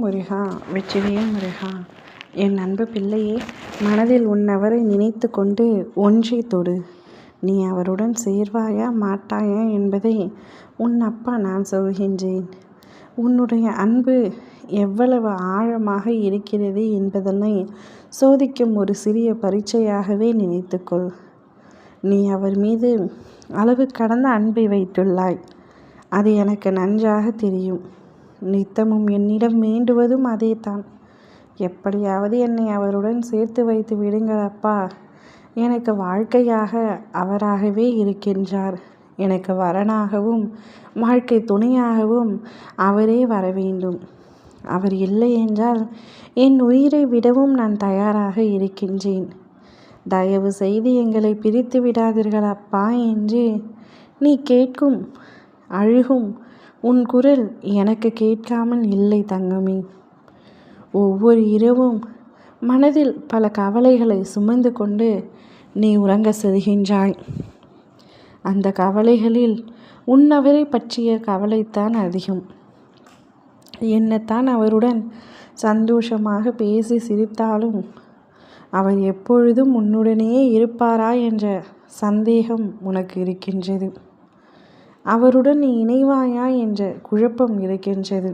முருகா, வெற்றிவேல் முருகா. என் அன்பு பிள்ளையே, மனதில் உன்னவரை நினைத்து கொண்டு ஒன்றை தொடு. நீ அவருடன் சேர்வாயா மாட்டாயா என்பதை உன் அப்பா நான் சொல்கின்றேன். உன்னுடைய அன்பு எவ்வளவு ஆழமாக இருக்கிறது என்பதனை சோதிக்கும் ஒரு சிறிய பரீட்சையாகவே நினைத்துக்கொள். நீ அவர் மீது அளவு கடந்த அன்பை வைத்துள்ளாய். அது எனக்கு நன்றாக தெரியும். நித்தமும் என்னிடம் வேண்டுவதும் அதே தான். எப்படியாவது என்னை அவருடன் சேர்த்து வைத்து விடுங்கள் அப்பா. எனக்கு வாழ்க்கையாக அவராகவே இருக்கின்றார். எனக்கு வரனாகவும் வாழ்க்கை துணையாகவும் அவரே வர வேண்டும். அவர் இல்லை என்றால் என் உயிரை விடவும் நான் தயாராக இருக்கின்றேன். தயவு செய்து எங்களை பிரித்து விடாதீர்கள் அப்பா என்று நீ கேட்கும் அழுகும் உன் குரல் எனக்கு கேட்காமல் இல்லை தங்கமே. ஒவ்வொரு இரவும் மனதில் பல கவலைகளை சுமந்து கொண்டு நீ உறங்க செல்கின்றாய். அந்த கவலைகளில் உன்னவரை பற்றிய கவலைத்தான் அதிகம். என்னத்தான் அவருடன் சந்தோஷமாக பேசி சிரித்தாலும் அவர் எப்பொழுதும் உன்னுடனே இருப்பாரா என்ற சந்தேகம் உனக்கு இருக்கின்றது. அவருடன் நீ இணைவாயா என்ற குழப்பம் இருக்கின்றது.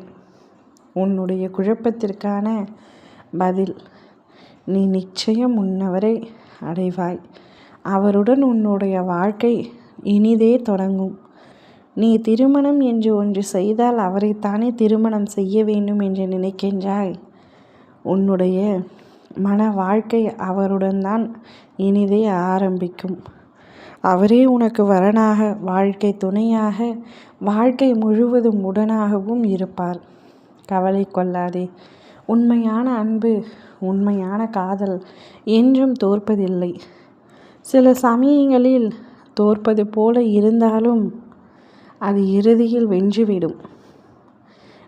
உன்னுடைய குழப்பத்திற்கான பதில், நீ நிச்சயம் உன்னவரை அடைவாய். அவருடன் உன்னுடைய வாழ்க்கை இனிதே தொடங்கும். நீ திருமணம் என்று ஒன்று செய்தால் அவரைத்தானே திருமணம் செய்ய வேண்டும் என்று நினைக்கின்றாய். உன்னுடைய மன வாழ்க்கை அவருடன் தான் இனிதே ஆரம்பிக்கும். அவரே உனக்கு வரனாக, வாழ்க்கை துணையாக, வாழ்க்கை முழுவதும் உடனாகவும் இருப்பார். கவலை கொள்ளாதே. உண்மையான அன்பு, உண்மையான காதல் என்றும் தோற்பதில்லை. சில சமயங்களில் தோற்பது போல இருந்தாலும் அது இறுதியில் வென்றுவிடும்.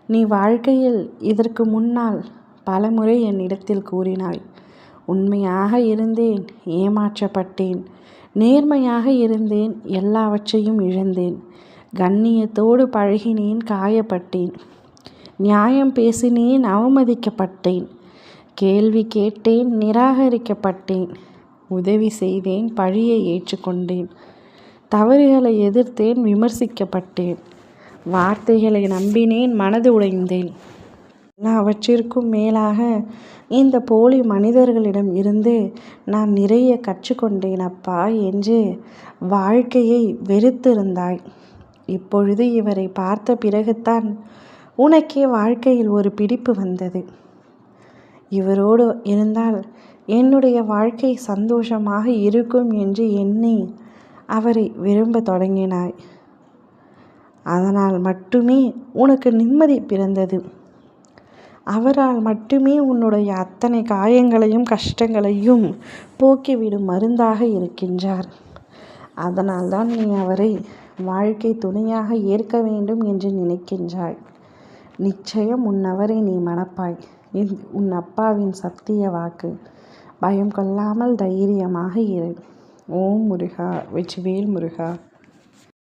நீ வாழ்க்கையில் இதற்கு முன்னால் பலமுறை என்னிடத்தில் கூறினாய், உண்மையாக இருந்தேன், ஏமாற்றப்பட்டேன். நேர்மையாக இருந்தேன், எல்லாவற்றையும் இழந்தேன். கண்ணியத்தோடு பழகினேன், காயப்பட்டேன். நியாயம் பேசினேன், அவமதிக்கப்பட்டேன். கேள்வி கேட்டேன், நிராகரிக்கப்பட்டேன். உதவி செய்தேன், பழியை ஏற்றுக்கொண்டேன். தவறுகளை எதிர்த்தேன், விமர்சிக்கப்பட்டேன். வார்த்தைகளை நம்பினேன், மனது உடைந்தேன். எல்லாவற்றிற்கும் மேலாக இந்த போலி மனிதர்களிடம் இருந்து நான் நிறைய கற்றுக்கொண்டேன் அப்பா என்று வாழ்க்கையை வெறுத்திருந்தாய். இப்பொழுது இவரை பார்த்த பிறகுதான் உனக்கே வாழ்க்கையில் ஒரு பிடிப்பு வந்தது. இவரோடு இருந்தால் என்னுடைய வாழ்க்கை சந்தோஷமாக இருக்கும் என்று எண்ணி அவரை விரும்ப தொடங்கினாய். அதனால் மட்டுமே உனக்கு நிம்மதி பிறந்தது. அவரால் மட்டுமே உன்னுடைய அத்தனை காயங்களையும் கஷ்டங்களையும் போக்கிவிடும் மருந்தாக இருக்கின்றார். அதனால்தான் நீ அவரை வாழ்க்கை துணையாக ஏற்க வேண்டும் என்று நினைக்கின்றாய். நிச்சயம் உன்னவரை நீ மணப்பாய். உன் அப்பாவின் சத்திய வாக்கு. பயம் கொள்ளாமல் தைரியமாக இரு. ஓம் முருகா, வெற்றிவேல் முருகா.